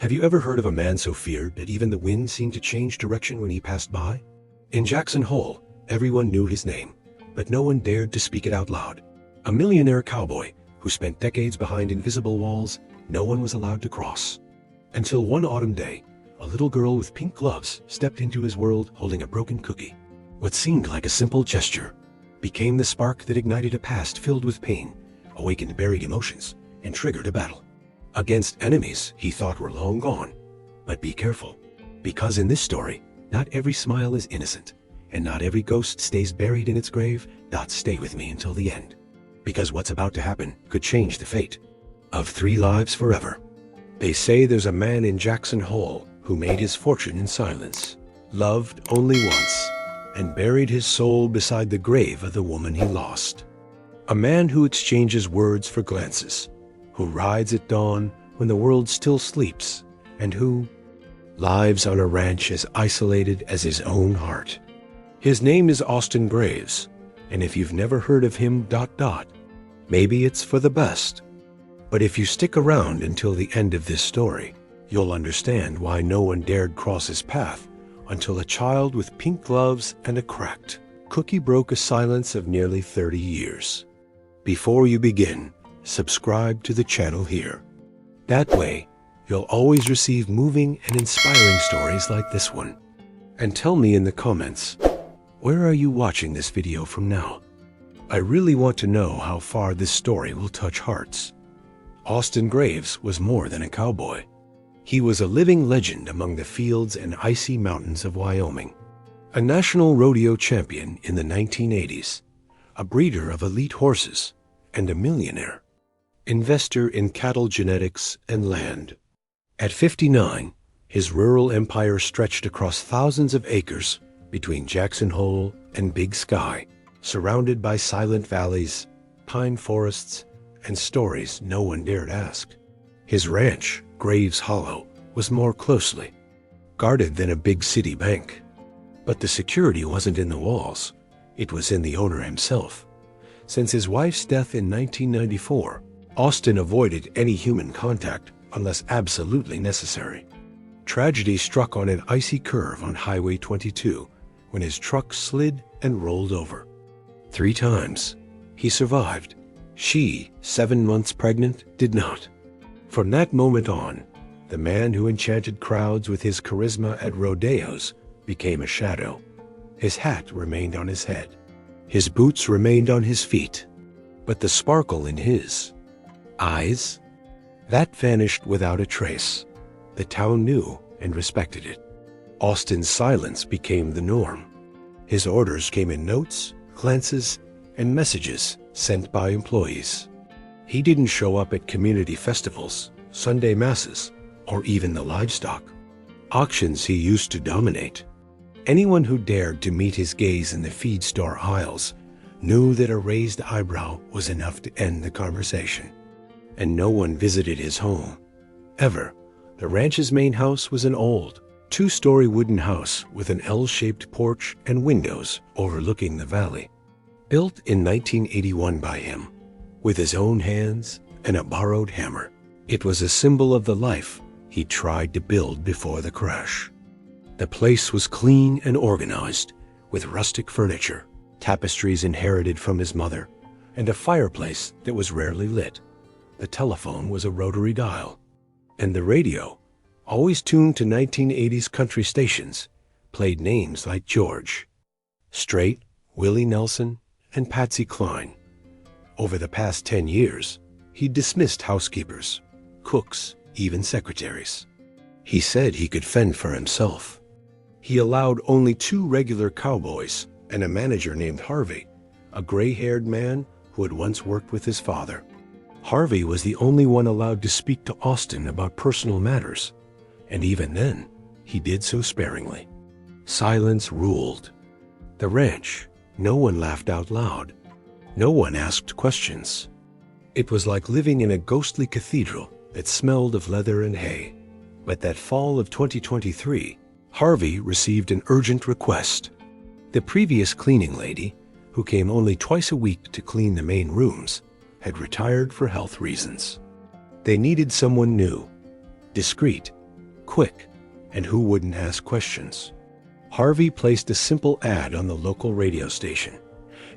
Have you ever heard of a man so feared that even the wind seemed to change direction when he passed by? In Jackson Hole, everyone knew his name, but no one dared to speak it out loud. A millionaire cowboy who spent decades behind invisible walls no one was allowed to cross. Until one autumn day, a little girl with pink gloves stepped into his world holding a broken cookie. What seemed like a simple gesture became the spark that ignited a past filled with pain, awakened buried emotions, and triggered a battle against enemies he thought were long gone. But be careful, because in this story, not every smile is innocent, and not every ghost stays buried in its grave. Stay with me until the end, because what's about to happen could change the fate of 3 lives forever. They say there's a man in Jackson Hole who made his fortune in silence, loved only once, and buried his soul beside the grave of the woman he lost. A man who exchanges words for glances, who rides at dawn when the world still sleeps, and who lives on a ranch as isolated as his own heart. His name is Austin Graves, and if you've never heard of him, maybe it's for the best. But if you stick around until the end of this story, you'll understand why no one dared cross his path until a child with pink gloves and a cracked cookie broke a silence of nearly 30 years. Before you begin, subscribe to the channel here. That way, you'll always receive moving and inspiring stories like this one. And tell me in the comments, where are you watching this video from now? I really want to know how far this story will touch hearts. Austin Graves was more than a cowboy. He was a living legend among the fields and icy mountains of Wyoming. A national rodeo champion in the 1980s, a breeder of elite horses, and a millionaire. Investor in cattle genetics and land. At 59, his rural empire stretched across thousands of acres between Jackson Hole and Big Sky, surrounded by silent valleys, pine forests, and stories no one dared ask. His ranch, Graves Hollow, was more closely guarded than a big city bank. But the security wasn't in the walls, it was in the owner himself. Since his wife's death in 1994, Austin avoided any human contact unless absolutely necessary. Tragedy struck on an icy curve on Highway 22 when his truck slid and rolled over. 3 times. He survived. She, 7 months pregnant, did not. From that moment on, the man who enchanted crowds with his charisma at rodeos became a shadow. His hat remained on his head. His boots remained on his feet. But the sparkle in his eyes, that vanished without a trace. The town knew and respected it. Austin's silence became the norm. His orders came in notes, glances, and messages sent by employees. He didn't show up at community festivals, Sunday masses, or even the livestock auctions he used to dominate. Anyone who dared to meet his gaze in the feed store aisles knew that a raised eyebrow was enough to end the conversation. And no one visited his home, ever. The ranch's main house was an old, 2-story wooden house with an L-shaped porch and windows overlooking the valley. Built in 1981 by him, with his own hands and a borrowed hammer. It was a symbol of the life he tried to build before the crash. The place was clean and organized, with rustic furniture, tapestries inherited from his mother, and a fireplace that was rarely lit. The telephone was a rotary dial, and the radio, always tuned to 1980s country stations, played names like George Strait, Willie Nelson, and Patsy Cline. Over the past 10 years, he dismissed housekeepers, cooks, even secretaries. He said he could fend for himself. He allowed only 2 regular cowboys and a manager named Harvey, a gray-haired man who had once worked with his father. Harvey was the only one allowed to speak to Austin about personal matters, and even then, he did so sparingly. Silence ruled. The ranch, no one laughed out loud. No one asked questions. It was like living in a ghostly cathedral that smelled of leather and hay. But that fall of 2023, Harvey received an urgent request. The previous cleaning lady, who came only twice a week to clean the main rooms, had retired for health reasons. They needed someone new, discreet, quick, and who wouldn't ask questions? Harvey placed a simple ad on the local radio station,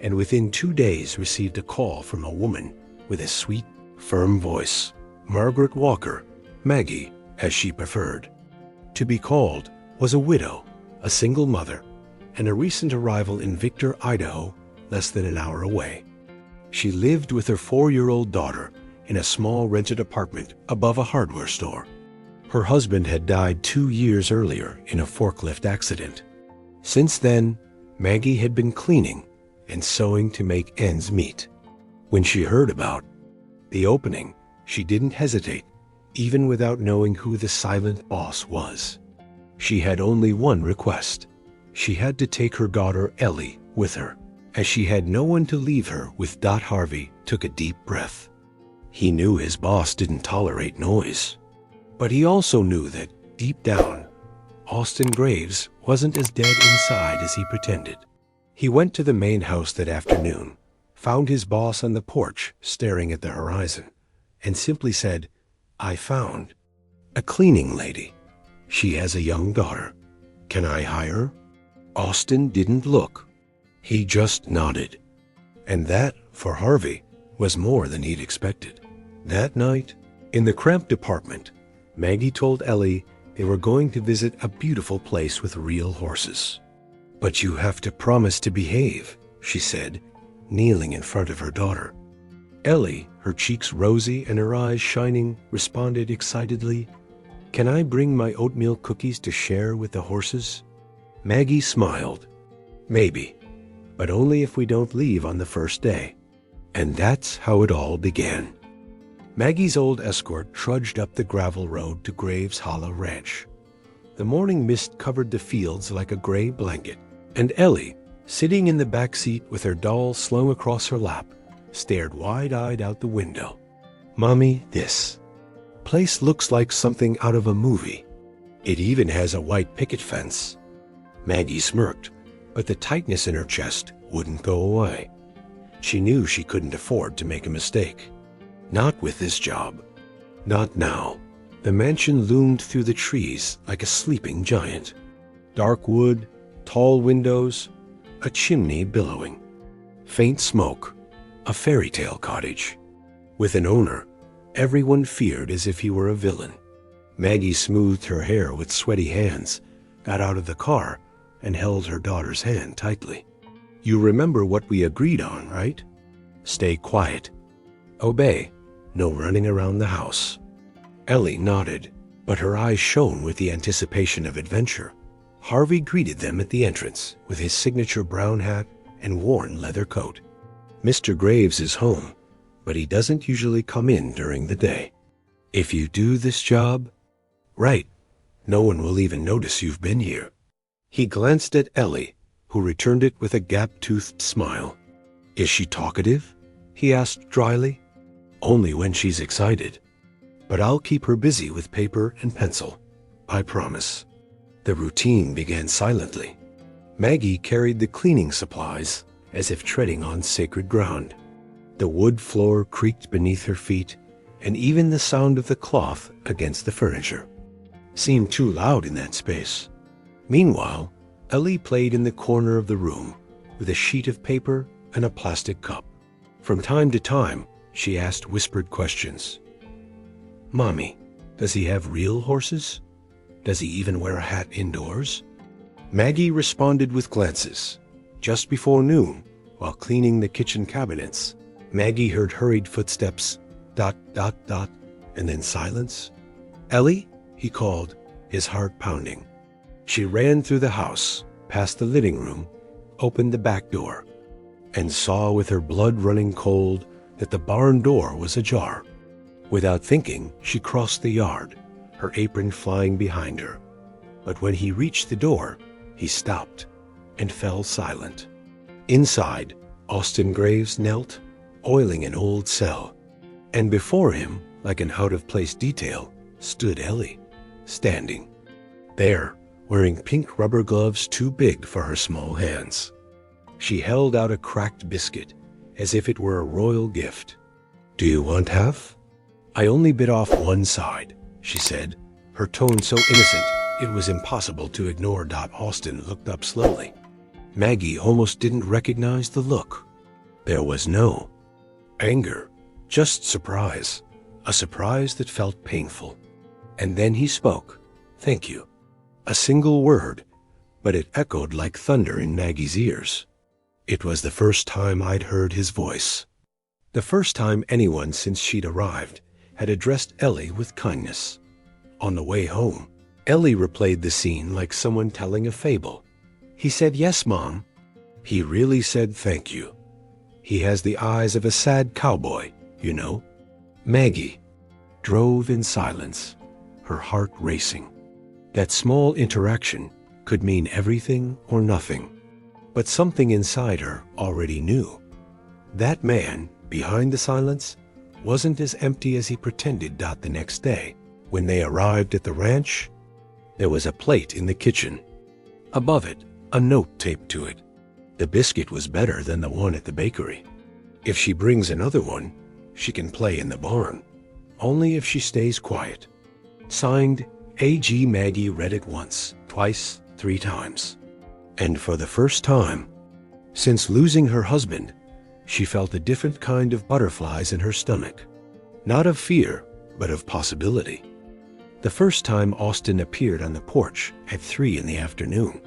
and within 2 days received a call from a woman with a sweet, firm voice, Margaret Walker, Maggie, as she preferred. To be called was a widow, a single mother, and a recent arrival in Victor, Idaho, less than an hour away. She lived with her 4-year-old daughter in a small rented apartment above a hardware store. Her husband had died 2 years earlier in a forklift accident. Since then, Maggie had been cleaning and sewing to make ends meet. When she heard about the opening, she didn't hesitate, even without knowing who the silent boss was. She had only one request. She had to take her daughter Ellie with her. As she had no one to leave her with. Harvey took a deep breath. He knew his boss didn't tolerate noise. But he also knew that, deep down, Austin Graves wasn't as dead inside as he pretended. He went to the main house that afternoon, found his boss on the porch staring at the horizon, and simply said, "I found a cleaning lady. She has a young daughter. Can I hire her?" Austin didn't look. He just nodded. And that, for Harvey, was more than he'd expected. That night, in the cramped apartment, Maggie told Ellie they were going to visit a beautiful place with real horses. "But you have to promise to behave," she said, kneeling in front of her daughter. Ellie, her cheeks rosy and her eyes shining, responded excitedly, "Can I bring my oatmeal cookies to share with the horses?" Maggie smiled. "Maybe, but only if we don't leave on the first day." And that's how it all began. Maggie's old escort trudged up the gravel road to Graves Hollow Ranch. The morning mist covered the fields like a gray blanket, and Ellie, sitting in the back seat with her doll slung across her lap, stared wide-eyed out the window. "Mommy, this place looks like something out of a movie. It even has a white picket fence." Maggie smirked, but the tightness in her chest wouldn't go away. She knew she couldn't afford to make a mistake. Not with this job. Not now. The mansion loomed through the trees like a sleeping giant. Dark wood, tall windows, a chimney billowing. Faint smoke, a fairy tale cottage. With an owner, everyone feared as if he were a villain. Maggie smoothed her hair with sweaty hands, got out of the car, and held her daughter's hand tightly. "You remember what we agreed on, right? Stay quiet. Obey. No running around the house." Ellie nodded, but her eyes shone with the anticipation of adventure. Harvey greeted them at the entrance with his signature brown hat and worn leather coat. "Mr. Graves is home, but he doesn't usually come in during the day. If you do this job right, no one will even notice you've been here." He glanced at Ellie, who returned it with a gap-toothed smile. "Is she talkative?" he asked dryly. "Only when she's excited. But I'll keep her busy with paper and pencil. I promise." The routine began silently. Maggie carried the cleaning supplies as if treading on sacred ground. The wood floor creaked beneath her feet, and even the sound of the cloth against the furniture seemed too loud in that space. Meanwhile, Ellie played in the corner of the room with a sheet of paper and a plastic cup. From time to time, she asked whispered questions. "Mommy, does he have real horses? Does he even wear a hat indoors?" Maggie responded with glances. Just before noon, while cleaning the kitchen cabinets, Maggie heard hurried footsteps, ... and then silence. "Ellie?" he called, his heart pounding. She ran through the house, past the living room, opened the back door, and saw with her blood running cold that the barn door was ajar. Without thinking, she crossed the yard, her apron flying behind her. But when he reached the door, he stopped and fell silent. Inside, Austin Graves knelt, oiling an old cell, and before him, like an out-of-place detail, stood Ellie, standing there, wearing pink rubber gloves too big for her small hands. She held out a cracked biscuit, as if it were a royal gift. "Do you want half?" "I only bit off one side," she said, her tone so innocent it was impossible to ignore. Austin looked up slowly. Maggie almost didn't recognize the look. There was no anger, just surprise, a surprise that felt painful. And then he spoke. "Thank you." A single word, but it echoed like thunder in Maggie's ears. It was the first time I'd heard his voice. The first time anyone since she'd arrived had addressed Ellie with kindness. On the way home, Ellie replayed the scene like someone telling a fable. "He said yes, Mom." "He really said thank you. He has the eyes of a sad cowboy, you know." Maggie drove in silence, her heart racing. That small interaction could mean everything or nothing. But something inside her already knew. That man, behind the silence, wasn't as empty as he pretended. The next day, when they arrived at the ranch, there was a plate in the kitchen. Above it, a note taped to it. The biscuit was better than the one at the bakery. If she brings another one, she can play in the barn. Only if she stays quiet. Signed, A.G. Maggie read it once, twice, 3 times. And for the first time, since losing her husband, she felt a different kind of butterflies in her stomach. Not of fear, but of possibility. The first time Austin appeared on the porch at 3 in the afternoon,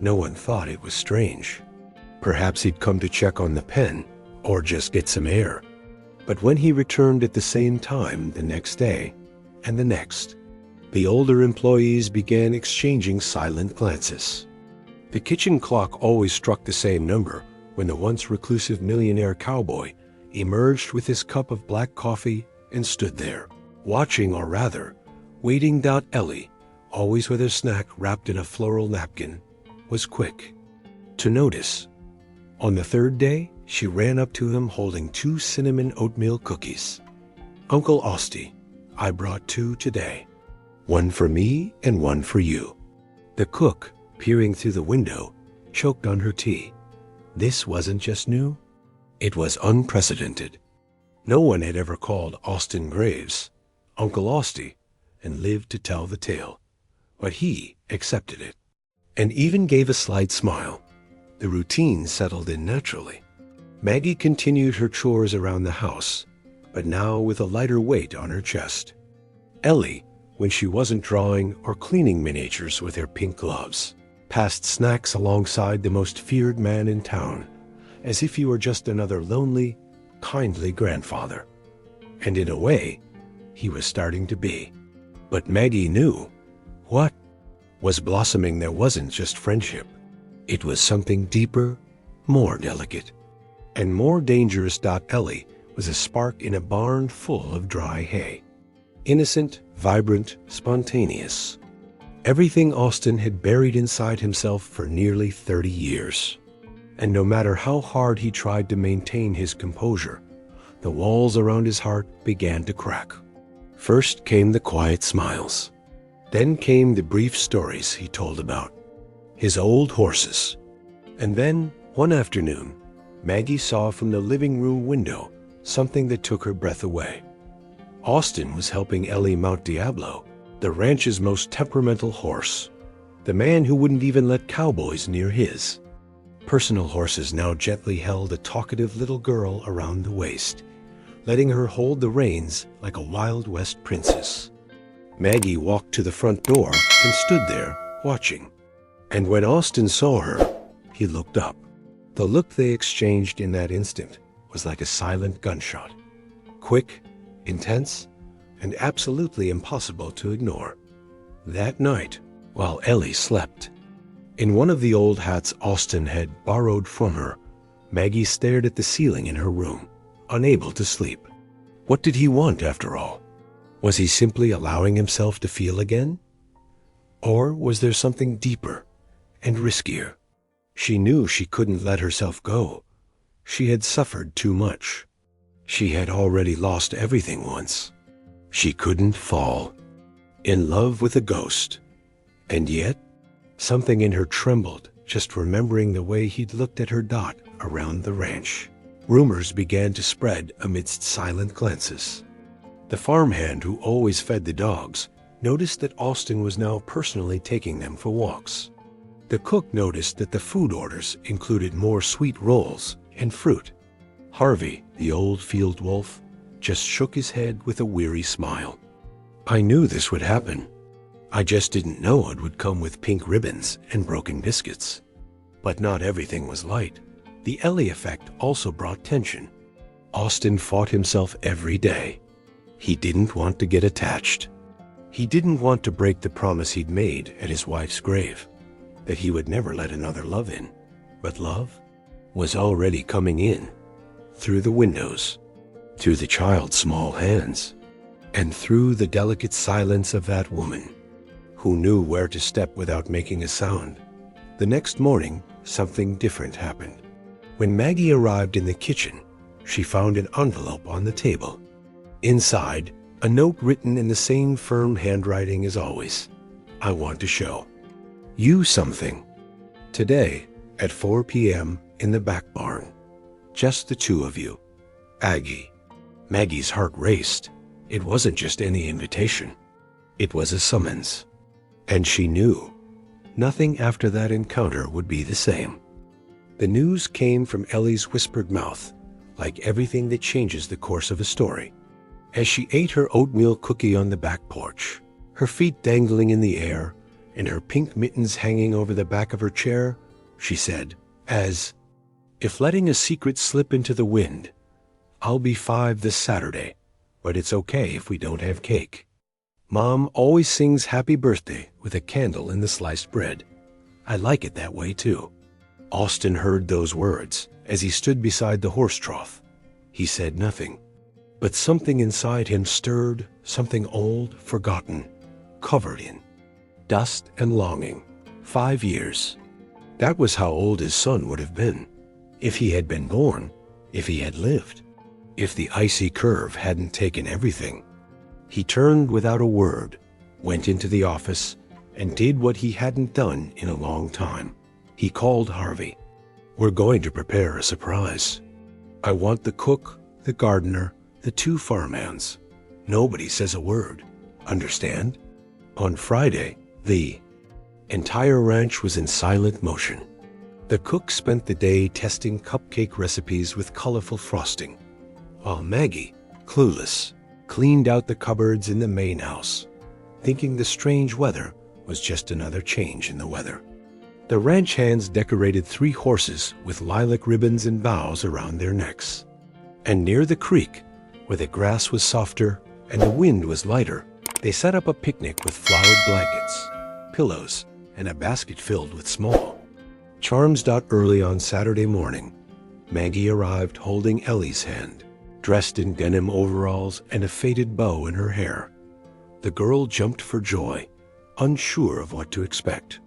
no one thought it was strange. Perhaps he'd come to check on the pen, or just get some air. But when he returned at the same time the next day, and the next, the older employees began exchanging silent glances. The kitchen clock always struck the same number when the once reclusive millionaire cowboy emerged with his cup of black coffee and stood there, watching, or rather, waiting. Ellie, always with her snack wrapped in a floral napkin, was quick to notice. On the 3rd day, she ran up to him holding 2 cinnamon oatmeal cookies. "Uncle Austin, I brought 2 today. One for me and one for you." The cook, peering through the window, choked on her tea. This wasn't just new. It was unprecedented. No one had ever called Austin Graves Uncle Austin and lived to tell the tale. But he accepted it, and even gave a slight smile. The routine settled in naturally. Maggie continued her chores around the house, but now with a lighter weight on her chest. Ellie, when she wasn't drawing or cleaning miniatures with her pink gloves, passed snacks alongside the most feared man in town, as if he were just another lonely, kindly grandfather. And in a way, he was starting to be. But Maggie knew what was blossoming there wasn't just friendship. It was something deeper, more delicate, and more dangerous. Ellie was a spark in a barn full of dry hay. Innocent, vibrant, spontaneous. Everything Austin had buried inside himself for nearly 30 years. And no matter how hard he tried to maintain his composure, the walls around his heart began to crack. First came the quiet smiles. Then came the brief stories he told about his old horses. And then, one afternoon, Maggie saw from the living room window something that took her breath away. Austin was helping Ellie mount Diablo, the ranch's most temperamental horse, the man who wouldn't even let cowboys near his. Personal horses now gently held a talkative little girl around the waist, letting her hold the reins like a Wild West princess. Maggie walked to the front door and stood there, watching. And when Austin saw her, he looked up. The look they exchanged in that instant was like a silent gunshot. Quick, intense, and absolutely impossible to ignore. That night, while Ellie slept, in one of the old hats Austin had borrowed from her, Maggie stared at the ceiling in her room, unable to sleep. What did he want, after all? Was he simply allowing himself to feel again? Or was there something deeper and riskier? She knew she couldn't let herself go. She had suffered too much. She had already lost everything once. She couldn't fall in love with a ghost. And yet, something in her trembled just remembering the way he'd looked at her around the ranch. Rumors began to spread amidst silent glances. The farmhand who always fed the dogs noticed that Austin was now personally taking them for walks. The cook noticed that the food orders included more sweet rolls and fruit. Harvey, the old field wolf, just shook his head with a weary smile. I knew this would happen. I just didn't know it would come with pink ribbons and broken biscuits. But not everything was light. The Ellie effect also brought tension. Austin fought himself every day. He didn't want to get attached. He didn't want to break the promise he'd made at his wife's grave, that he would never let another love in. But love was already coming in, through the windows, through the child's small hands, and through the delicate silence of that woman, who knew where to step without making a sound. The next morning, something different happened. When Maggie arrived in the kitchen, she found an envelope on the table. Inside, a note written in the same firm handwriting as always. I want to show you something. Today, at 4 p.m. in the back barn. Just the two of you. Aggie. Maggie's heart raced. It wasn't just any invitation. It was a summons. And she knew nothing after that encounter would be the same. The news came from Ellie's whispered mouth, like everything that changes the course of a story. As she ate her oatmeal cookie on the back porch, her feet dangling in the air and her pink mittens hanging over the back of her chair, she said, as if letting a secret slip into the wind, I'll be 5 this Saturday, but it's okay if we don't have cake. Mom always sings happy birthday with a candle in the sliced bread. I like it that way too. Austin heard those words as he stood beside the horse trough. He said nothing, but something inside him stirred, something old, forgotten, covered in dust and longing. 5 years. That was how old his son would have been, if he had been born, if he had lived, if the icy curve hadn't taken everything. He turned without a word, went into the office, and did what he hadn't done in a long time. He called Harvey. We're going to prepare a surprise. I want the cook, the gardener, the 2 farmhands. Nobody says a word. Understand? On Friday, the entire ranch was in silent motion. The cook spent the day testing cupcake recipes with colorful frosting, while Maggie, clueless, cleaned out the cupboards in the main house, thinking the strange weather was just another change in the weather. The ranch hands decorated 3 horses with lilac ribbons and boughs around their necks. And near the creek, where the grass was softer and the wind was lighter, they set up a picnic with flowered blankets, pillows, and a basket filled with small charms. Early on Saturday morning, Maggie arrived holding Ellie's hand, dressed in denim overalls and a faded bow in her hair. The girl jumped for joy, unsure of what to expect.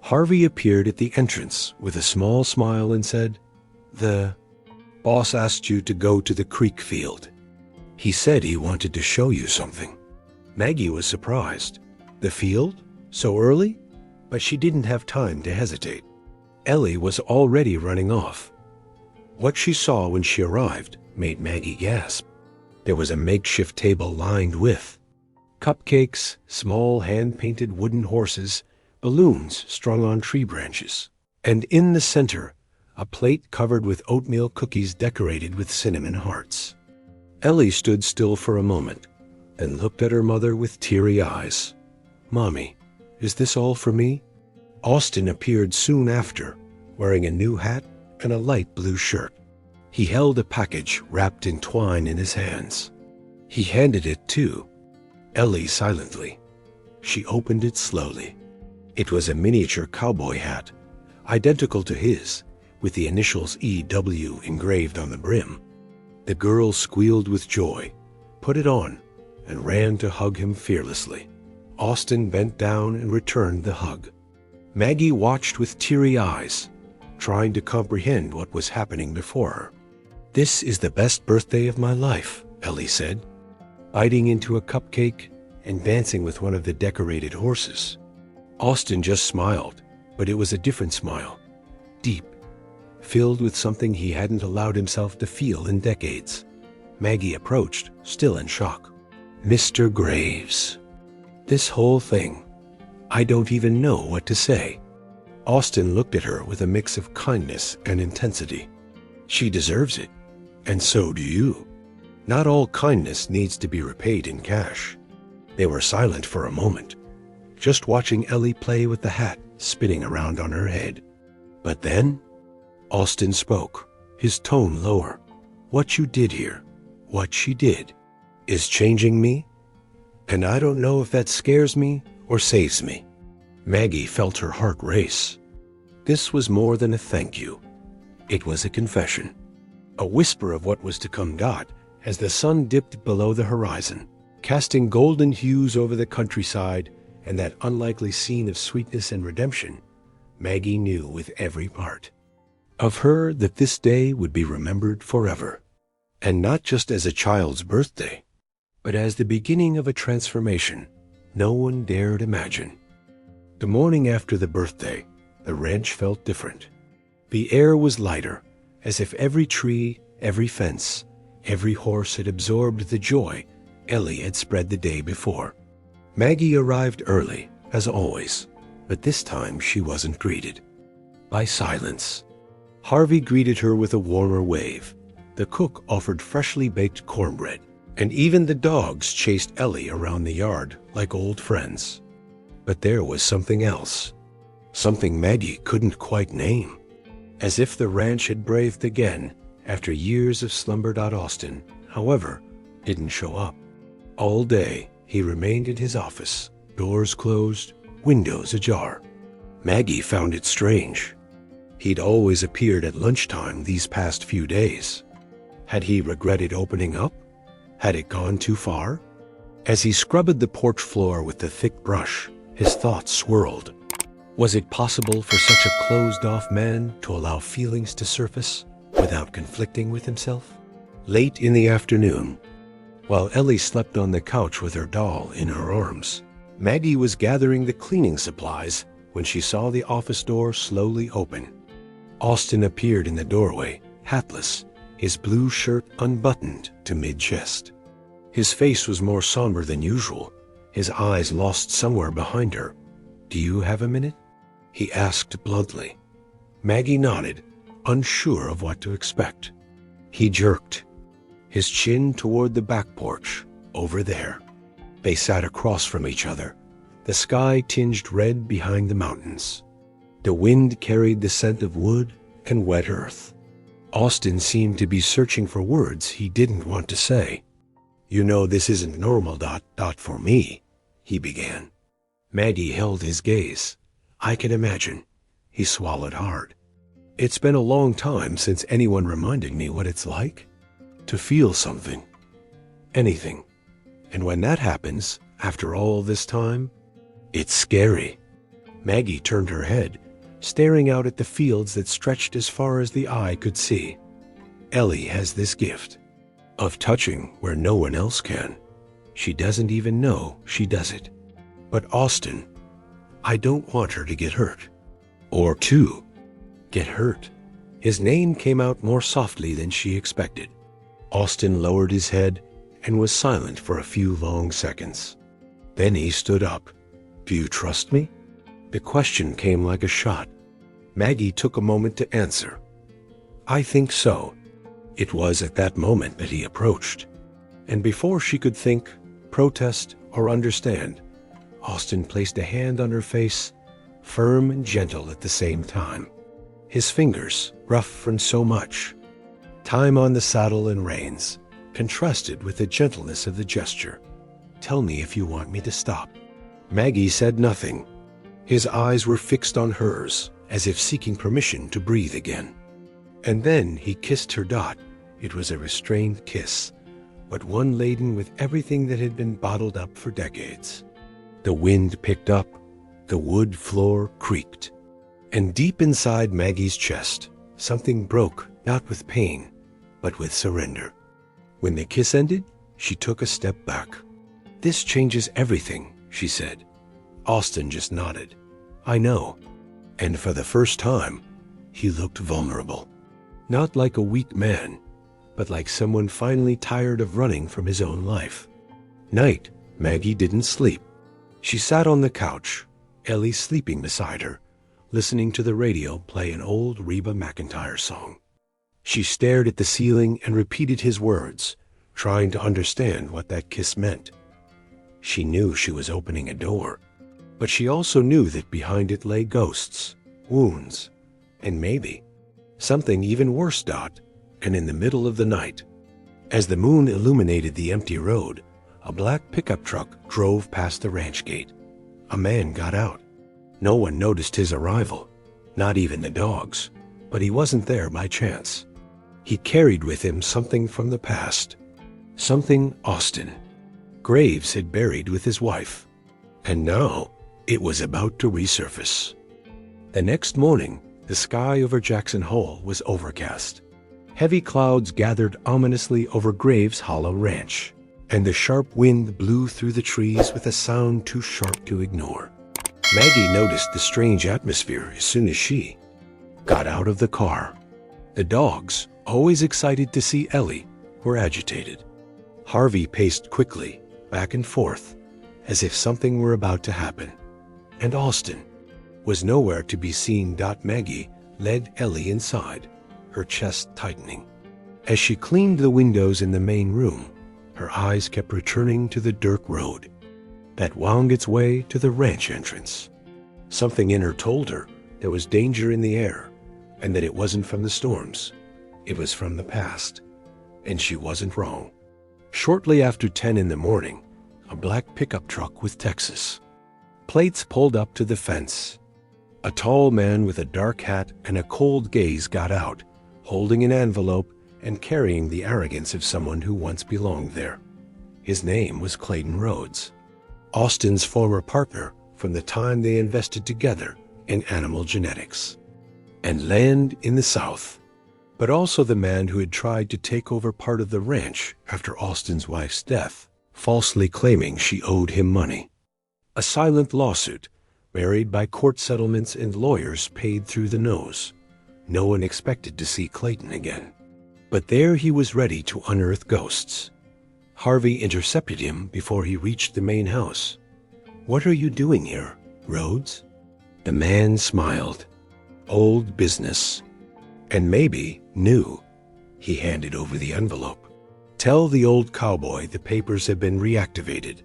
Harvey appeared at the entrance with a small smile and said, "The boss asked you to go to the creek field. He said he wanted to show you something." Maggie was surprised. The field? So early? But she didn't have time to hesitate. Ellie was already running off. What she saw when she arrived made Maggie gasp. There was a makeshift table lined with cupcakes, small hand-painted wooden horses, balloons strung on tree branches, and in the center, a plate covered with oatmeal cookies decorated with cinnamon hearts. Ellie stood still for a moment and looked at her mother with teary eyes. "Mommy, is this all for me?" Austin appeared soon after, wearing a new hat and a light blue shirt. He held a package wrapped in twine in his hands. He handed it to Ellie silently. She opened it slowly. It was a miniature cowboy hat, identical to his, with the initials EW engraved on the brim. The girl squealed with joy, put it on, and ran to hug him fearlessly. Austin bent down and returned the hug. Maggie watched with teary eyes, trying to comprehend what was happening before her. "This is the best birthday of my life," Ellie said, biting into a cupcake and dancing with one of the decorated horses. Austin just smiled, but it was a different smile, deep, filled with something he hadn't allowed himself to feel in decades. Maggie approached, still in shock. "Mr. Graves." This whole thing, I don't even know what to say." Austin looked at her with a mix of kindness and intensity. "She deserves it, and so do you. Not all kindness needs to be repaid in cash." They were silent for a moment, just watching Ellie play with the hat spinning around on her head. But then, Austin spoke, his tone lower. "What you did here, what she did, is changing me, and I don't know if that scares me or saves me." Maggie felt her heart race. This was more than a thank you. It was a confession. A whisper of what was to come. As the sun dipped below the horizon, casting golden hues over the countryside and that unlikely scene of sweetness and redemption, Maggie knew with every part of her that this day would be remembered forever. And not just as a child's birthday, but as the beginning of a transformation no one dared imagine. The morning after the birthday, the ranch felt different. The air was lighter, as if every tree, every fence, every horse had absorbed the joy Ellie had spread the day before. Maggie arrived early, as always, but this time she wasn't greeted by silence. Harvey greeted her with a warmer wave. The cook offered freshly baked cornbread, and even the dogs chased Ellie around the yard like old friends. But there was something else, something Maggie couldn't quite name. As if the ranch had breathed again after years of slumber. Austin, however, didn't show up. All day he remained in his office, doors closed, windows ajar. Maggie found it strange. He'd always appeared at lunchtime these past few days. Had he regretted opening up? Had it gone too far? As he scrubbed the porch floor with the thick brush, his thoughts swirled. Was it possible for such a closed-off man to allow feelings to surface without conflicting with himself? Late in the afternoon, while Ellie slept on the couch with her doll in her arms, Maggie was gathering the cleaning supplies when she saw the office door slowly open. Austin appeared in the doorway, hatless, his blue shirt unbuttoned to mid-chest. His face was more somber than usual, his eyes lost somewhere behind her. "Do you have a minute?" he asked bluntly. Maggie nodded, unsure of what to expect. He jerked, his chin toward the back porch, over there. They sat across from each other, the sky tinged red behind the mountains. The wind carried the scent of wood and wet earth. Austin seemed to be searching for words he didn't want to say. "You know this isn't normal, for me," he began. Maggie held his gaze. "I can imagine." He swallowed hard. "It's been a long time since anyone reminded me what it's like to feel something, anything. And when that happens, after all this time, it's scary." Maggie turned her head, staring out at the fields that stretched as far as the eye could see. Ellie has this gift of touching where no one else can. She doesn't even know she does it. But Austin, I don't want her to get hurt. Or to get hurt. His name came out more softly than she expected. Austin lowered his head and was silent for a few long seconds. Then he stood up. "Do you trust me?" The question came like a shot. Maggie took a moment to answer. "I think so." It was at that moment that he approached. And before she could think, protest, or understand, Austin placed a hand on her face, firm and gentle at the same time. His fingers, rough from so much time on the saddle and reins, contrasted with the gentleness of the gesture. "Tell me if you want me to stop." Maggie said nothing. His eyes were fixed on hers, as if seeking permission to breathe again. And then he kissed her. It was a restrained kiss, but one laden with everything that had been bottled up for decades. The wind picked up, the wood floor creaked, and deep inside Maggie's chest, something broke, not with pain, but with surrender. When the kiss ended, she took a step back. "This changes everything," she said. Austin just nodded. "I know." And for the first time, he looked vulnerable. Not like a weak man, but like someone finally tired of running from his own life. Night, Maggie didn't sleep. She sat on the couch, Ellie sleeping beside her, listening to the radio play an old Reba McEntire song. She stared at the ceiling and repeated his words, trying to understand what that kiss meant. She knew she was opening a door, but she also knew that behind it lay ghosts, wounds, and maybe something even worse. And in the middle of the night, as the moon illuminated the empty road, a black pickup truck drove past the ranch gate. A man got out. No one noticed his arrival, not even the dogs, but he wasn't there by chance. He carried with him something from the past, something Austin Graves had buried with his wife, and now it was about to resurface. The next morning, the sky over Jackson Hole was overcast. Heavy clouds gathered ominously over Graves' Hollow Ranch, and the sharp wind blew through the trees with a sound too sharp to ignore. Maggie noticed the strange atmosphere as soon as she got out of the car. The dogs, always excited to see Ellie, were agitated. Harvey paced quickly, back and forth, as if something were about to happen. And Austin was nowhere to be seen. Maggie led Ellie inside, her chest tightening. As she cleaned the windows in the main room, her eyes kept returning to the dirt road that wound its way to the ranch entrance. Something in her told her there was danger in the air, and that it wasn't from the storms. It was from the past, and she wasn't wrong. Shortly after 10 in the morning, a black pickup truck with Texas plates pulled up to the fence. A tall man with a dark hat and a cold gaze got out, holding an envelope and carrying the arrogance of someone who once belonged there. His name was Clayton Rhodes, Austin's former partner from the time they invested together in animal genetics and land in the South, but also the man who had tried to take over part of the ranch after Austin's wife's death, falsely claiming she owed him money. A silent lawsuit, married by court settlements and lawyers paid through the nose. No one expected to see Clayton again. But there he was ready to unearth ghosts. Harvey intercepted him before he reached the main house. "What are you doing here, Rhodes?" The man smiled. "Old business. And maybe new." He handed over the envelope. "Tell the old cowboy the papers have been reactivated,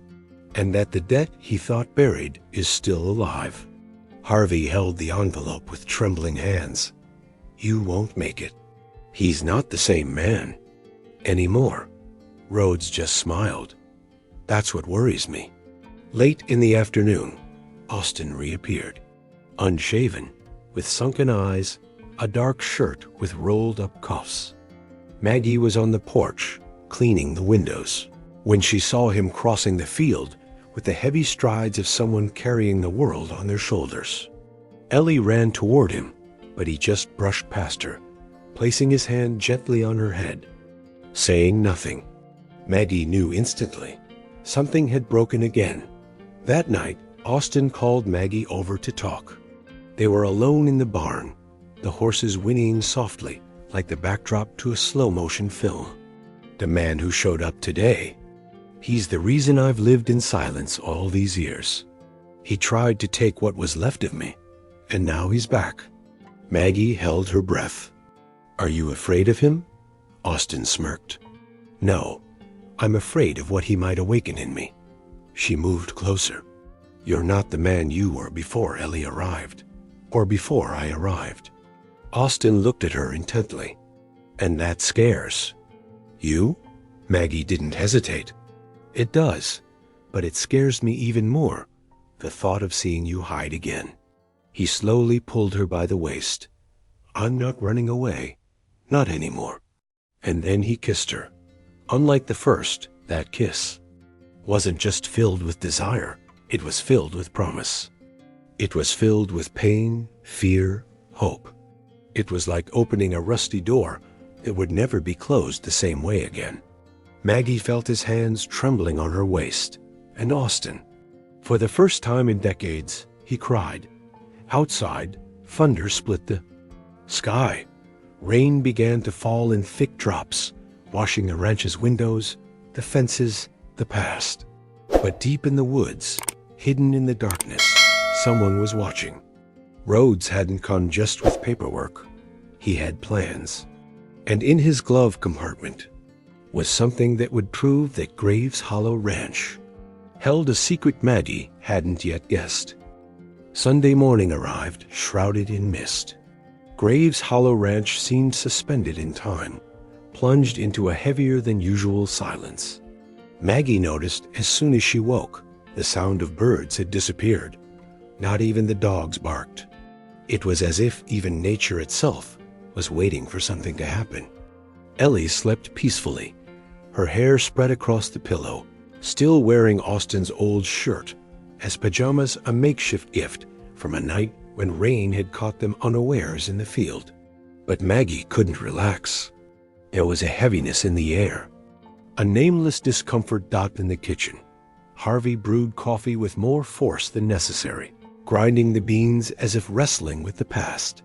and that the debt he thought buried is still alive." Harvey held the envelope with trembling hands. "You won't make it. He's not the same man anymore." Rhodes just smiled. "That's what worries me." Late in the afternoon, Austin reappeared, unshaven, with sunken eyes, a dark shirt with rolled-up cuffs. Maggie was on the porch, cleaning the windows, when she saw him crossing the field with the heavy strides of someone carrying the world on their shoulders. Ellie ran toward him, but he just brushed past her, placing his hand gently on her head, saying nothing. Maggie knew instantly something had broken again. That night, Austin called Maggie over to talk. They were alone in the barn, the horses whinnying softly like the backdrop to a slow-motion film. "The man who showed up today, he's the reason I've lived in silence all these years. He tried to take what was left of me, and now he's back." Maggie held her breath. "Are you afraid of him?" Austin smirked. "No, I'm afraid of what he might awaken in me." She moved closer. "You're not the man you were before Ellie arrived, or before I arrived." Austin looked at her intently. "And that scares you?" Maggie didn't hesitate. "It does, but it scares me even more, the thought of seeing you hide again." He slowly pulled her by the waist. "I'm not running away, not anymore." And then he kissed her. Unlike the first, that kiss wasn't just filled with desire, it was filled with promise. It was filled with pain, fear, hope. It was like opening a rusty door that would never be closed the same way again. Maggie felt his hands trembling on her waist, and Austin, for the first time in decades, he cried. Outside, thunder split the sky. Rain began to fall in thick drops, washing the ranch's windows, the fences, the past. But deep in the woods, Hidden in the darkness, someone was watching. Rhodes hadn't come just with paperwork. He had plans. And in his glove compartment was something that would prove that Graves Hollow Ranch held a secret Maggie hadn't yet guessed. Sunday morning arrived, shrouded in mist. Graves Hollow Ranch seemed suspended in time, plunged into a heavier than usual silence. Maggie noticed as soon as she woke, the sound of birds had disappeared. Not even the dogs barked. It was as if even nature itself was waiting for something to happen. Ellie slept peacefully, her hair spread across the pillow, still wearing Austin's old shirt as pajamas, a makeshift gift from a night when rain had caught them unawares in the field. But Maggie couldn't relax. There was a heaviness in the air. A nameless discomfort dot in the kitchen. Harvey brewed coffee with more force than necessary, grinding the beans as if wrestling with the past.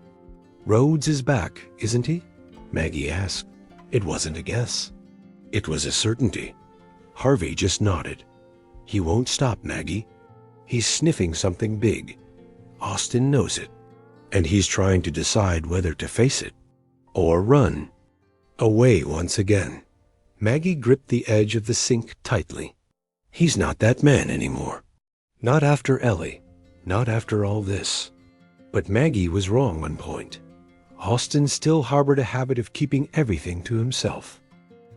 "Rhodes is back, isn't he?" Maggie asked. It wasn't a guess. It was a certainty. Harvey just nodded. "He won't stop, Maggie. He's sniffing something big. Austin knows it, and he's trying to decide whether to face it or run away once again." Maggie gripped the edge of the sink tightly. He's not that man anymore. Not after Ellie. Not after all this. But Maggie was wrong on point. Austin still harbored a habit of keeping everything to himself.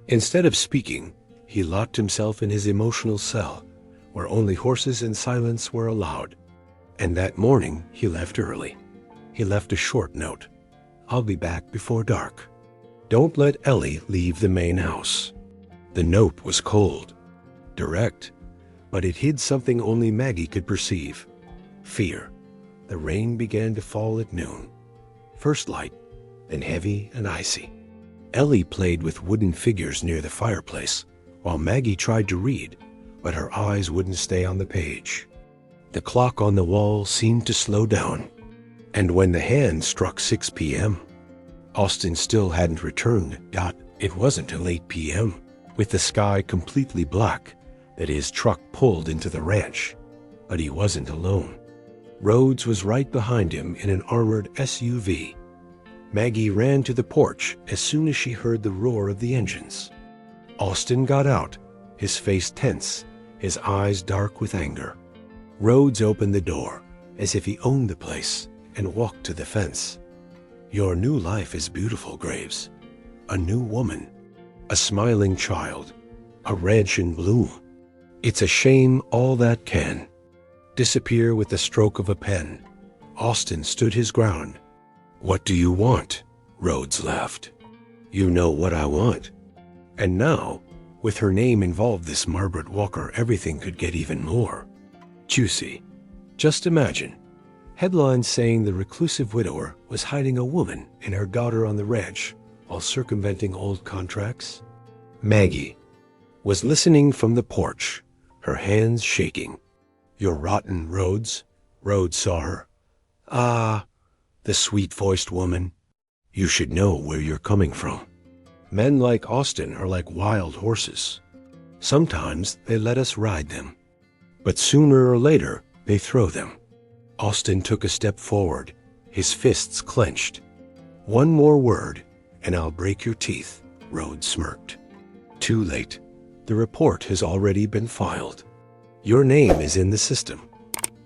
Instead of speaking, he locked himself in his emotional cell, where only horses and silence were allowed. And that morning, he left early. He left a short note. "I'll be back before dark. Don't let Ellie leave the main house." The note was cold, direct, but it hid something only Maggie could perceive. Fear. The rain began to fall at noon. First light, then heavy and icy. Ellie played with wooden figures near the fireplace, while Maggie tried to read, but her eyes wouldn't stay on the page. The clock on the wall seemed to slow down, and when the hand struck 6 p.m., Austin still hadn't returned. It wasn't till 8 p.m., with the sky completely black, that his truck pulled into the ranch. But he wasn't alone. Rhodes was right behind him in an armored SUV. Maggie ran to the porch as soon as she heard the roar of the engines. Austin got out, his face tense, his eyes dark with anger. Rhodes opened the door, as if he owned the place, and walked to the fence. "Your new life is beautiful, Graves. A new woman, a smiling child, a ranch in bloom. It's a shame all that can disappear with the stroke of a pen." Austin stood his ground. "What do you want?" Rhodes laughed. "You know what I want." And now, with her name involved, this Margaret Walker, everything could get even more juicy. Just imagine headlines saying the reclusive widower was hiding a woman and her daughter on the ranch while circumventing old contracts. Maggie was listening from the porch, her hands shaking. "You're rotten, Rhodes." Rhodes saw her. "Ah," the sweet-voiced woman. "You should know where you're coming from. Men like Austin are like wild horses. Sometimes they let us ride them, but sooner or later they throw them." Austin took a step forward, his fists clenched. "One more word, and I'll break your teeth," Rhodes smirked. "Too late. The report has already been filed. Your name is in the system.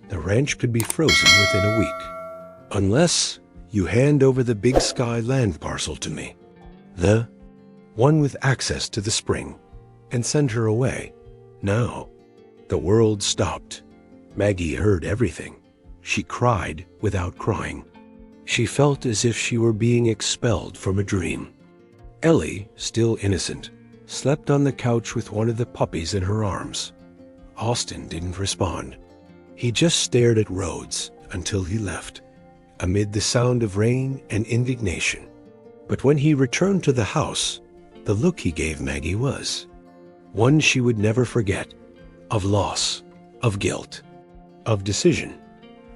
The ranch could be frozen within a week, unless you hand over the Big Sky land parcel to me, the one with access to the spring, and send her away. Now." The world stopped. Maggie heard everything. She cried without crying. She felt as if she were being expelled from a dream. Ellie, still innocent, slept on the couch with one of the puppies in her arms. Austin didn't respond. He just stared at Rhodes until he left, amid the sound of rain and indignation. But when he returned to the house, the look he gave Maggie was one she would never forget, of loss, of guilt, of decision.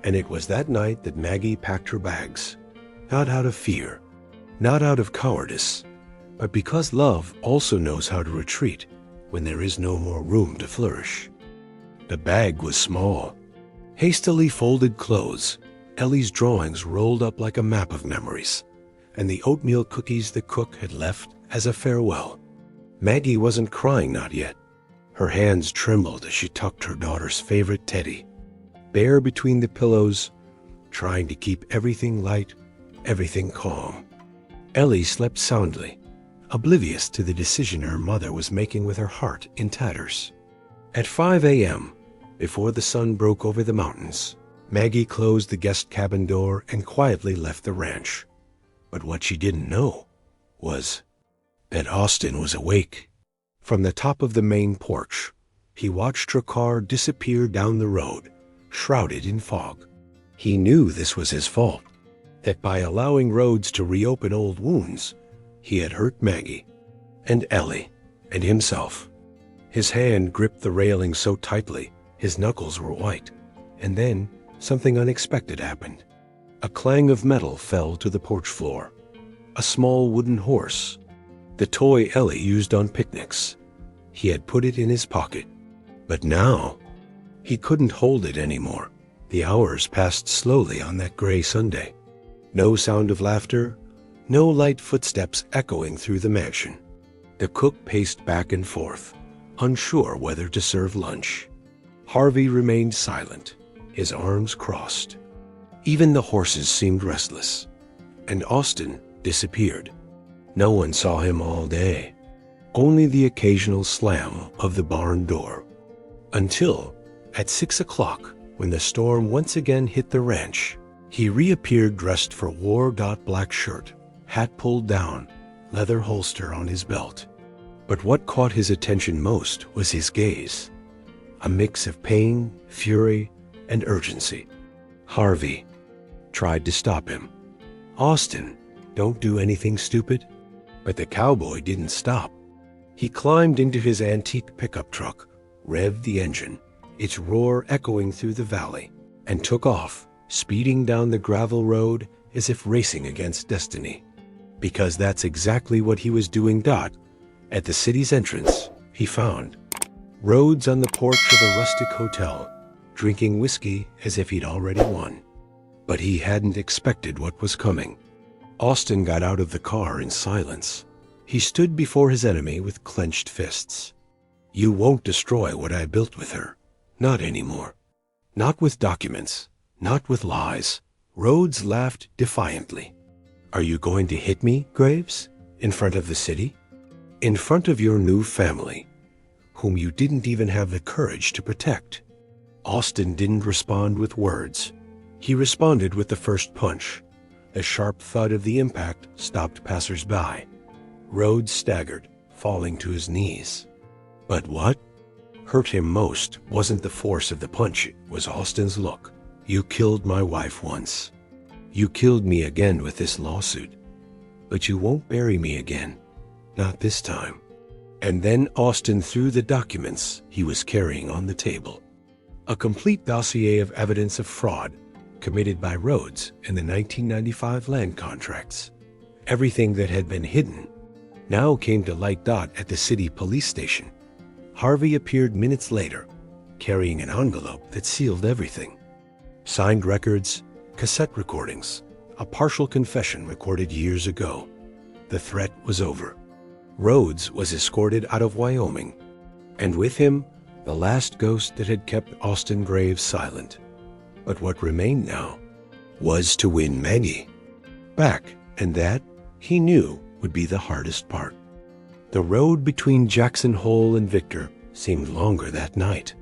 And it was that night that Maggie packed her bags, not out of fear, not out of cowardice, but because love also knows how to retreat when there is no more room to flourish. The bag was small, Hastily folded clothes, Ellie's drawings rolled up like a map of memories, and the oatmeal cookies the cook had left as a farewell. Maggie wasn't crying, not yet. Her hands trembled as she tucked her daughter's favorite teddy, bare between the pillows, trying to keep everything light, everything calm. Ellie slept soundly, oblivious to the decision her mother was making with her heart in tatters. At 5 a.m., before the sun broke over the mountains, Maggie closed the guest cabin door and quietly left the ranch. But what she didn't know was that Austin was awake. From the top of the main porch, he watched her car disappear down the road, shrouded in fog. He knew this was his fault, that by allowing Rhodes to reopen old wounds, he had hurt Maggie, and Ellie, and himself. His hand gripped the railing so tightly, his knuckles were white. And then something unexpected happened. A clang of metal fell to the porch floor. A small wooden horse, the toy Ellie used on picnics. He had put it in his pocket. But now, he couldn't hold it anymore. The hours passed slowly on that gray Sunday. No sound of laughter, no light footsteps echoing through the mansion. The cook paced back and forth, unsure whether to serve lunch. Harvey remained silent, his arms crossed. Even the horses seemed restless, and Austin disappeared. No one saw him all day, only the occasional slam of the barn door. Until, at 6 o'clock, when the storm once again hit the ranch, he reappeared dressed for war. Black shirt, hat pulled down, leather holster on his belt. But what caught his attention most was his gaze, a mix of pain, fury, and urgency. Harvey tried to stop him. "Austin, don't do anything stupid." But the cowboy didn't stop. He climbed into his antique pickup truck, revved the engine, its roar echoing through the valley, and took off, speeding down the gravel road as if racing against destiny. Because that's exactly what he was doing. At the city's entrance, he found Rhodes on the porch of a rustic hotel, drinking whiskey as if he'd already won. But he hadn't expected what was coming. Austin got out of the car in silence. He stood before his enemy with clenched fists. "You won't destroy what I built with her. Not anymore. Not with documents. Not with lies." Rhodes laughed defiantly. "Are you going to hit me, Graves? In front of the city? In front of your new family, whom you didn't even have the courage to protect?" Austin didn't respond with words. He responded with the first punch. The sharp thud of the impact stopped passers-by. Rhodes staggered, falling to his knees. But what hurt him most wasn't the force of the punch, it was Austin's look. "You killed my wife once. You killed me again with this lawsuit. But you won't bury me again. Not this time." And then Austin threw the documents he was carrying on the table. A complete dossier of evidence of fraud committed by Rhodes in the 1995 land contracts. Everything that had been hidden now came to light. At the city police station, Harvey appeared minutes later, carrying an envelope that sealed everything. Signed records, cassette recordings, a partial confession recorded years ago. The threat was over. Rhodes was escorted out of Wyoming, and with him, the last ghost that had kept Austin Graves silent. But what remained now was to win Maggie back, and that, he knew, would be the hardest part. The road between Jackson Hole and Victor seemed longer that night.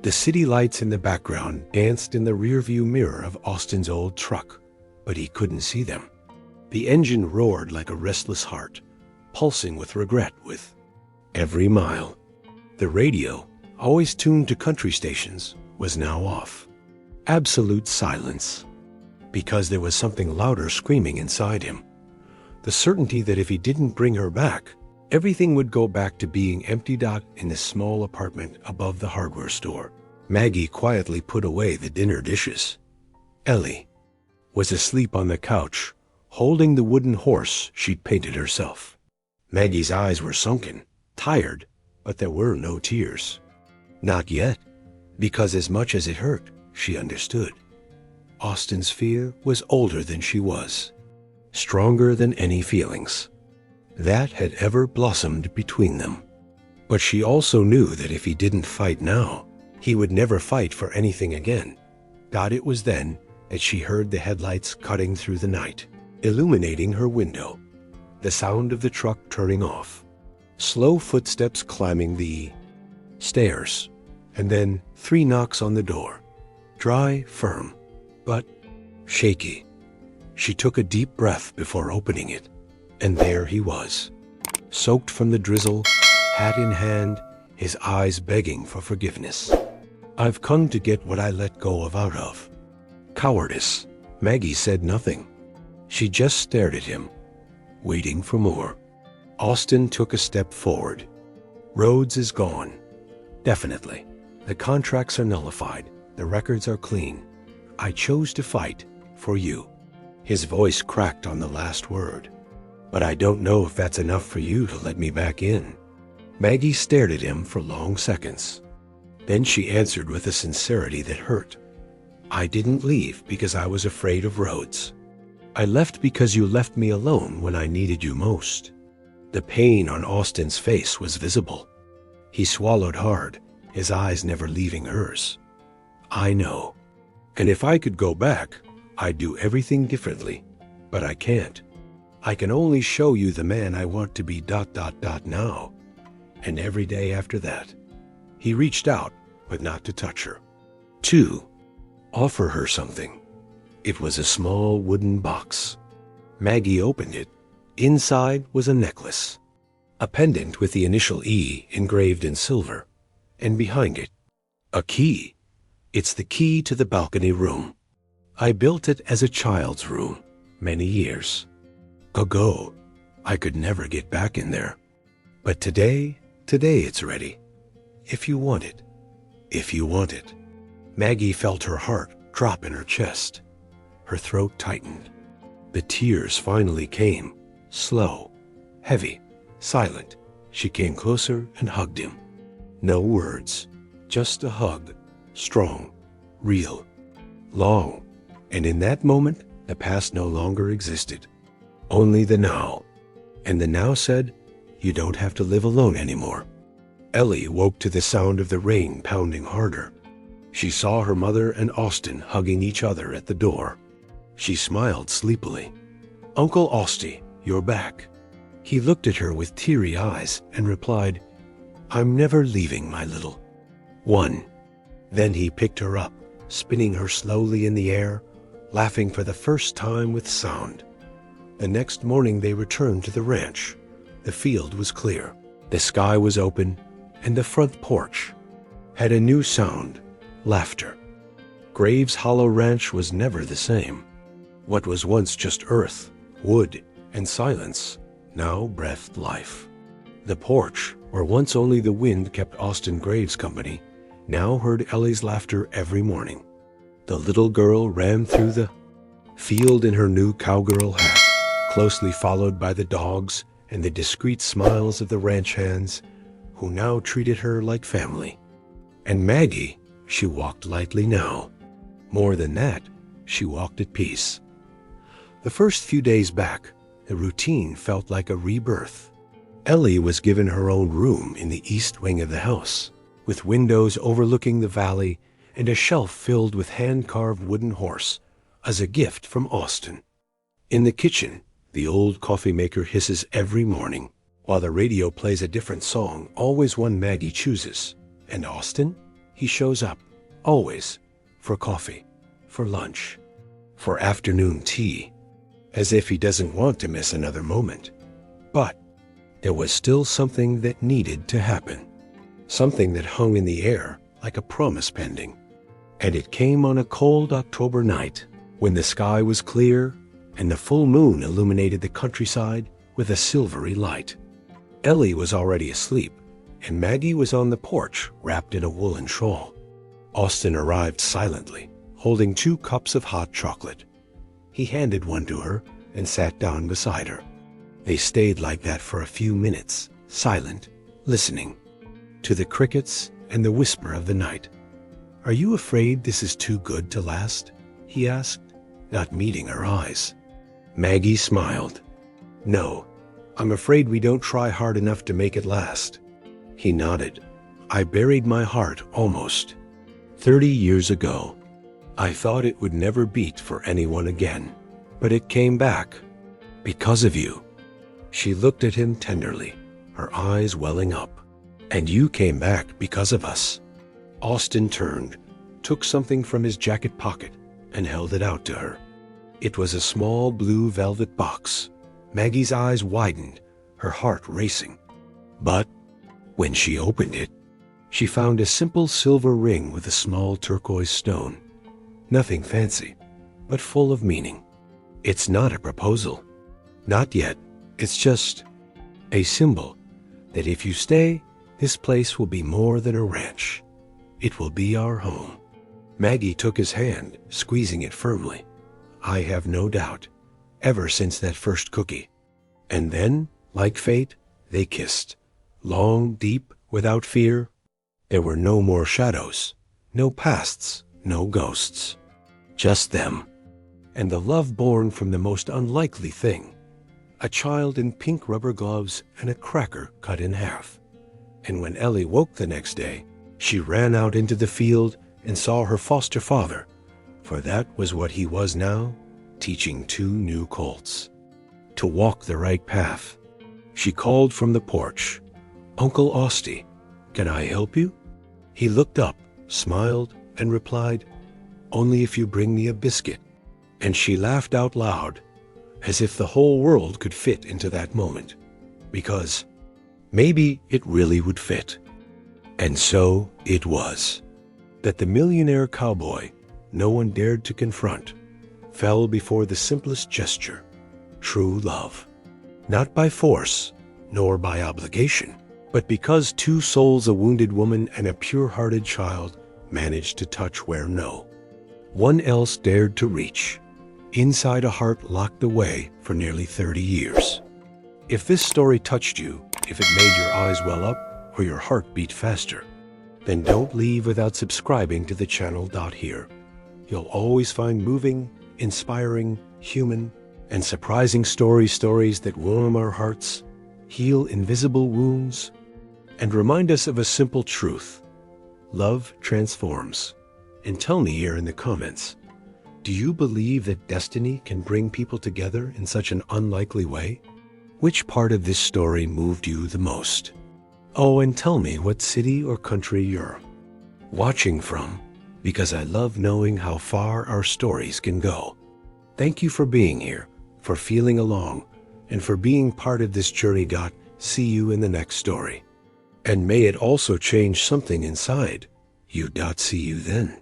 The city lights in the background danced in the rearview mirror of Austin's old truck, but he couldn't see them. The engine roared like a restless heart, pulsing with regret with every mile. The radio, always tuned to country stations, was now off. Absolute silence, because there was something louder screaming inside him. The certainty that if he didn't bring her back, everything would go back to being empty. In the small apartment above the hardware store, Maggie quietly put away the dinner dishes. Ellie was asleep on the couch, holding the wooden horse she'd painted herself. Maggie's eyes were sunken, tired, but there were no tears. Not yet, because as much as it hurt, She understood. Austin's fear was older than she was, stronger than any feelings that had ever blossomed between them. But she also knew that if he didn't fight now, he would never fight for anything again. It was then that she heard the headlights cutting through the night, illuminating her window, the sound of the truck turning off, slow footsteps climbing the stairs, and then 3 knocks on the door, dry, firm, but shaky. She took a deep breath before opening it, and there he was, soaked from the drizzle, hat in hand, his eyes begging for forgiveness. "I've come to get what I let go of out of." Cowardice. Maggie said nothing. She just stared at him, waiting for more. Austin took a step forward. "Rhodes is gone. Definitely. The contracts are nullified. The records are clean. I chose to fight for you." His voice cracked on the last word. "But I don't know if that's enough for you to let me back in." Maggie stared at him for long seconds. Then she answered with a sincerity that hurt. "I didn't leave because I was afraid of Rhodes. I left because you left me alone when I needed you most." The pain on Austin's face was visible. He swallowed hard, his eyes never leaving hers. "I know. And if I could go back, I'd do everything differently. But I can't. I can only show you the man I want to be ... now. And every day after that." He reached out, but not to touch her. To offer her something. It was a small wooden box. Maggie opened it. Inside was a necklace, a pendant with the initial E engraved in silver, and behind it, a key. "It's the key to the balcony room. I built it as a child's room many years ago. I could never get back in there. But today it's ready. If you want it. If you want it." Maggie felt her heart drop in her chest. Her throat tightened. The tears finally came, slow, heavy, silent. She came closer and hugged him. No words, just a hug, strong, real, long. And in that moment, the past no longer existed. Only the now. And the now said, "You don't have to live alone anymore." Ellie woke to the sound of the rain pounding harder. She saw her mother and Austin hugging each other at the door. She smiled sleepily. "Uncle Austie, you're back." He looked at her with teary eyes and replied, "I'm never leaving, my little one." Then he picked her up, spinning her slowly in the air, laughing for the first time with sound. The next morning they returned to the ranch. The field was clear, the sky was open, and the front porch had a new sound, laughter. Graves Hollow Ranch was never the same. What was once just earth, wood, and silence now breathed life. The porch, where once only the wind kept Austin Graves company, now heard Ellie's laughter every morning. The little girl ran through the field in her new cowgirl hat, closely followed by the dogs and the discreet smiles of the ranch hands, who now treated her like family. And Maggie, she walked lightly now. More than that, she walked at peace. The first few days back, the routine felt like a rebirth. Ellie was given her own room in the east wing of the house, with windows overlooking the valley and a shelf filled with hand-carved wooden horse, as a gift from Austin. In the kitchen, the old coffee maker hisses every morning, while the radio plays a different song, always one Maggie chooses. And Austin? He shows up, always, for coffee, for lunch, for afternoon tea, as if he doesn't want to miss another moment. But there was still something that needed to happen, something that hung in the air like a promise pending. And it came on a cold October night, when the sky was clear and the full moon illuminated the countryside with a silvery light. Ellie was already asleep, and Maggie was on the porch wrapped in a woolen shawl. Austin arrived silently, holding 2 cups of hot chocolate. He handed one to her and sat down beside her. They stayed like that for a few minutes, silent, listening to the crickets and the whisper of the night. "Are you afraid this is too good to last?" he asked, not meeting her eyes. Maggie smiled. "No, I'm afraid we don't try hard enough to make it last." He nodded. "I buried my heart almost 30 years ago. I thought it would never beat for anyone again, but it came back because of you." She looked at him tenderly, her eyes welling up. "And you came back because of us." Austin turned, took something from his jacket pocket, and held it out to her. It was a small blue velvet box. Maggie's eyes widened, her heart racing. But when she opened it, she found a simple silver ring with a small turquoise stone. Nothing fancy, but full of meaning. "It's not a proposal. Not yet. It's just a symbol that if you stay, this place will be more than a ranch. It will be our home." Maggie took his hand, squeezing it firmly. "I have no doubt, ever since that first cookie." And then, like fate, they kissed. Long, deep, without fear. There were no more shadows, no pasts, no ghosts. Just them. And the love born from the most unlikely thing. A child in pink rubber gloves and a cracker cut in half. And when Ellie woke the next day, she ran out into the field and saw her foster father, for that was what he was now, teaching 2 new colts to walk the right path. She called from the porch, "Uncle Austie, can I help you?" He looked up, smiled, and replied, "Only if you bring me a biscuit." And she laughed out loud, as if the whole world could fit into that moment, because maybe it really would fit. And so it was, that the millionaire cowboy no one dared to confront fell before the simplest gesture, true love. Not by force, nor by obligation, but because 2 souls, a wounded woman and a pure-hearted child, managed to touch where no one else dared to reach, inside a heart locked away for nearly 30 years. If this story touched you, if it made your eyes well up or your heart beat faster, then don't leave without subscribing to the channel. Here, you'll always find moving, inspiring, human, and surprising stories that warm our hearts, heal invisible wounds, and remind us of a simple truth: love transforms. And tell me here in the comments, do you believe that destiny can bring people together in such an unlikely way? Which part of this story moved you the most? Oh, and tell me what city or country you're watching from, because I love knowing how far our stories can go. Thank you for being here, for feeling along, and for being part of this journey. See you in the next story. And may it also change something inside you. See you then.